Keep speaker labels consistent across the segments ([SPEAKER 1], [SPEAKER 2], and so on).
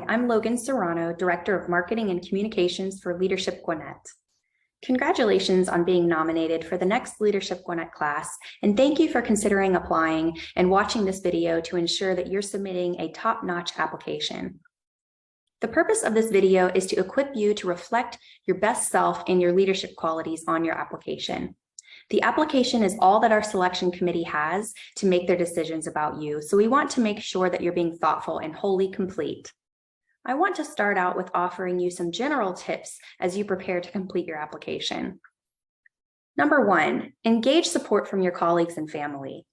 [SPEAKER 1] I'm Logan Serrano, Director of Marketing and Communications for Leadership Gwinnett. Congratulations on being nominated for the next Leadership Gwinnett class, and thank you for considering applying and watching this video to ensure that you're submitting a top-notch application. The purpose of this video is to equip you to reflect your best self and your leadership qualities on your application. The application is all that our selection committee has to make their decisions about you, so we want to make sure that you're being thoughtful and wholly complete. I want to start out with offering you some general tips as you prepare to complete your application. Number 1, engage support from your colleagues and family.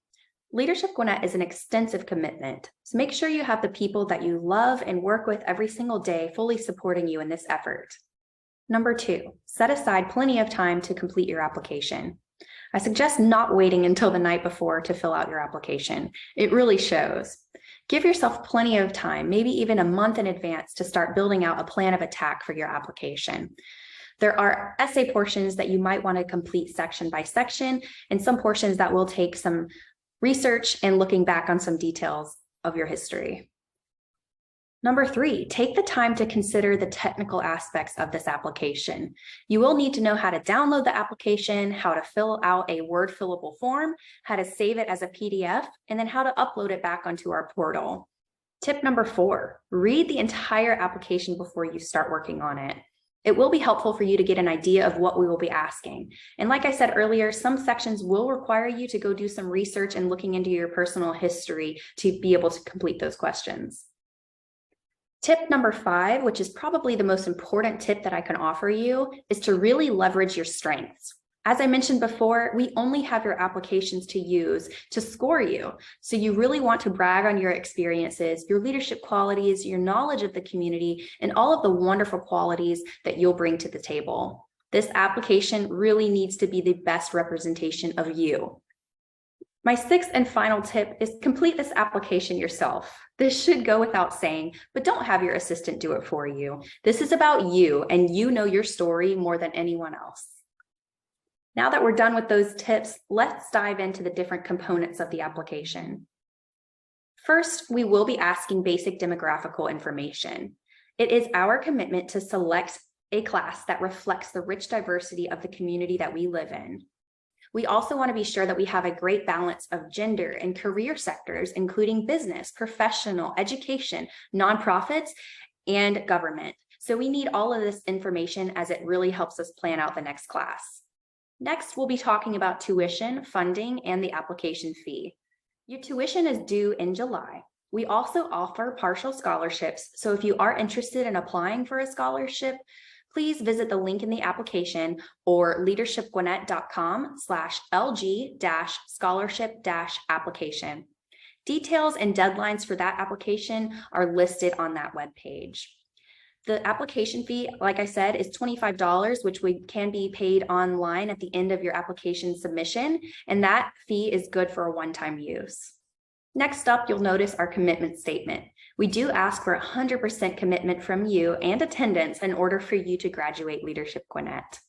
[SPEAKER 1] Leadership Gwinnett is an extensive commitment, so make sure you have the people that you love and work with every single day fully supporting you in this effort. Number 2, set aside plenty of time to complete your application. I suggest not waiting until the night before to fill out your application. It really shows. Give yourself plenty of time, maybe even a month in advance, to start building out a plan of attack for your application. There are essay portions that you might want to complete section by section, and some portions that will take some research and looking back on some details of your history. Number 3, take the time to consider the technical aspects of this application. You will need to know how to download the application, how to fill out a Word fillable form, how to save it as a PDF, and then how to upload it back onto our portal. Tip number 4, read the entire application before you start working on it. It will be helpful for you to get an idea of what we will be asking. And like I said earlier, some sections will require you to go do some research and looking into your personal history to be able to complete those questions. Tip number 5, which is probably the most important tip that I can offer you, is to really leverage your strengths. As I mentioned before, we only have your applications to use to score you. So you really want to brag on your experiences, your leadership qualities, your knowledge of the community, and all of the wonderful qualities that you'll bring to the table. This application really needs to be the best representation of you. My 6th and final tip is complete this application yourself. This should go without saying, but don't have your assistant do it for you. This is about you, and you know your story more than anyone else. Now that we're done with those tips, let's dive into the different components of the application. First, we will be asking basic demographical information. It is our commitment to select a class that reflects the rich diversity of the community that we live in. We also want to be sure that we have a great balance of gender and career sectors, including business, professional, education, nonprofits, and government. So we need all of this information as it really helps us plan out the next class. Next, we'll be talking about tuition, funding, and the application fee. Your tuition is due in July. We also offer partial scholarships, so if you are interested in applying for a scholarship, please visit the link in the application or leadershipgwinnett.com/LG-scholarship-application. Details and deadlines for that application are listed on that webpage. The application fee, like I said, is $25, which can be paid online at the end of your application submission, and that fee is good for a one-time use. Next up, you'll notice our commitment statement. We do ask for 100% commitment from you and attendance in order for you to graduate Leadership Gwinnett.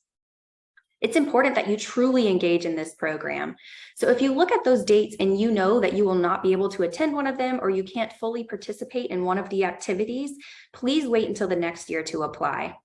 [SPEAKER 1] It's important that you truly engage in this program. So if you look at those dates and you know that you will not be able to attend one of them or you can't fully participate in one of the activities, please wait until the next year to apply.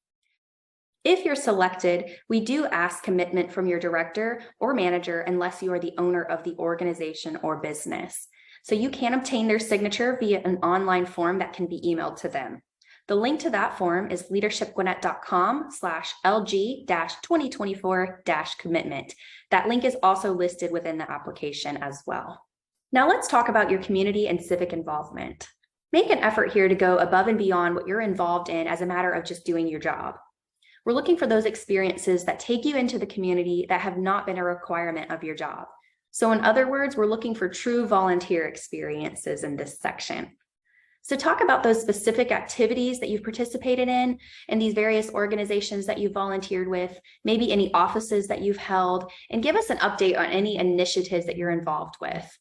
[SPEAKER 1] If you're selected, we do ask commitment from your director or manager unless you are the owner of the organization or business. So you can obtain their signature via an online form that can be emailed to them. The link to that form is leadershipgwinnett.com/LG-2024-commitment. That link is also listed within the application as well. Now let's talk about your community and civic involvement. Make an effort here to go above and beyond what you're involved in as a matter of just doing your job. We're looking for those experiences that take you into the community that have not been a requirement of your job. So in other words, we're looking for true volunteer experiences in this section. So talk about those specific activities that you've participated in and these various organizations that you've volunteered with, maybe any offices that you've held, and give us an update on any initiatives that you're involved with.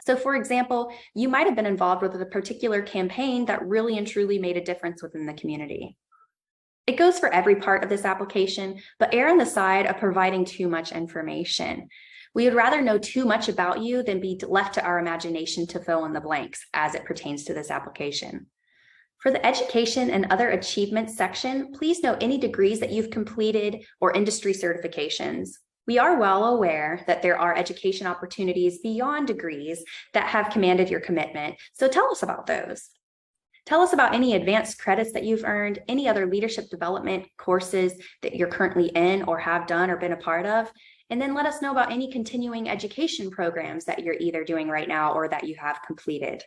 [SPEAKER 1] So for example, you might have been involved with a particular campaign that really and truly made a difference within the community. It goes for every part of this application, but err on the side of providing too much information. We would rather know too much about you than be left to our imagination to fill in the blanks as it pertains to this application. For the education and other achievements section, please note any degrees that you've completed or industry certifications. We are well aware that there are education opportunities beyond degrees that have commanded your commitment, so tell us about those. Tell us about any advanced credits that you've earned, any other leadership development courses that you're currently in or have done or been a part of, and then let us know about any continuing education programs that you're either doing right now or that you have completed.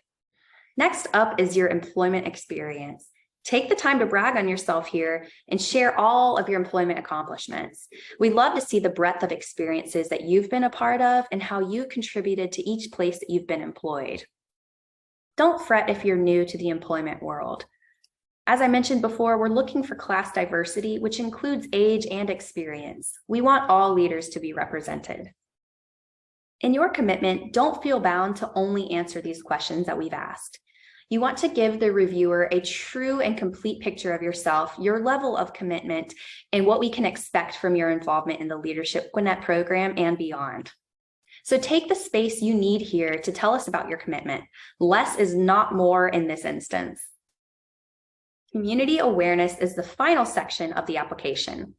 [SPEAKER 1] Next up is your employment experience. Take the time to brag on yourself here and share all of your employment accomplishments. We'd love to see the breadth of experiences that you've been a part of and how you contributed to each place that you've been employed. Don't fret if you're new to the employment world. As I mentioned before, we're looking for class diversity, which includes age and experience. We want all leaders to be represented. In your commitment, don't feel bound to only answer these questions that we've asked. You want to give the reviewer a true and complete picture of yourself, your level of commitment, and what we can expect from your involvement in the Leadership Gwinnett program and beyond. So take the space you need here to tell us about your commitment. Less is not more in this instance. Community awareness is the final section of the application.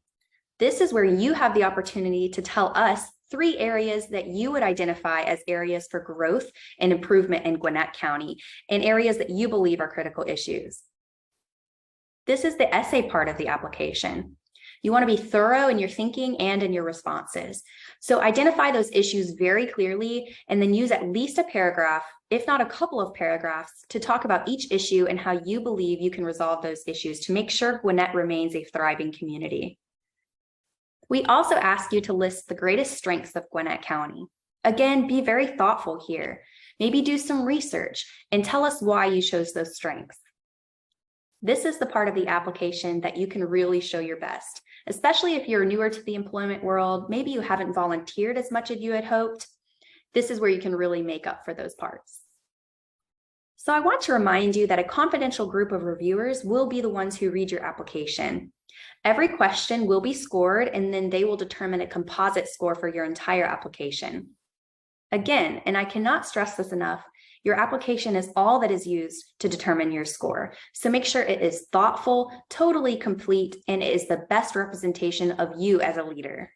[SPEAKER 1] This is where you have the opportunity to tell us 3 areas that you would identify as areas for growth and improvement in Gwinnett County and areas that you believe are critical issues. This is the essay part of the application. You want to be thorough in your thinking and in your responses. So identify those issues very clearly and then use at least a paragraph, if not a couple of paragraphs, to talk about each issue and how you believe you can resolve those issues to make sure Gwinnett remains a thriving community. We also ask you to list the greatest strengths of Gwinnett County. Again, be very thoughtful here. Maybe do some research and tell us why you chose those strengths. This is the part of the application that you can really show your best, especially if you're newer to the employment world. Maybe you haven't volunteered as much as you had hoped. This is where you can really make up for those parts. So I want to remind you that a confidential group of reviewers will be the ones who read your application. Every question will be scored, and then they will determine a composite score for your entire application. Again, and I cannot stress this enough, your application is all that is used to determine your score. So make sure it is thoughtful, totally complete, and it is the best representation of you as a leader.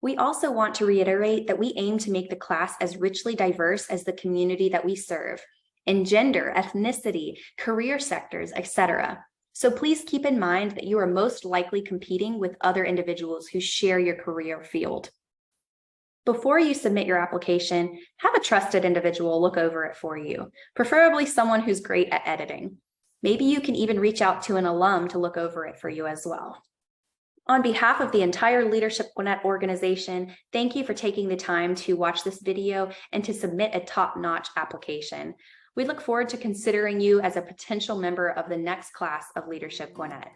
[SPEAKER 1] We also want to reiterate that we aim to make the class as richly diverse as the community that we serve in gender, ethnicity, career sectors, etc. So please keep in mind that you are most likely competing with other individuals who share your career field. Before you submit your application, have a trusted individual look over it for you, preferably someone who's great at editing. Maybe you can even reach out to an alum to look over it for you as well. On behalf of the entire Leadership Gwinnett organization, thank you for taking the time to watch this video and to submit a top-notch application. We look forward to considering you as a potential member of the next class of Leadership Gwinnett.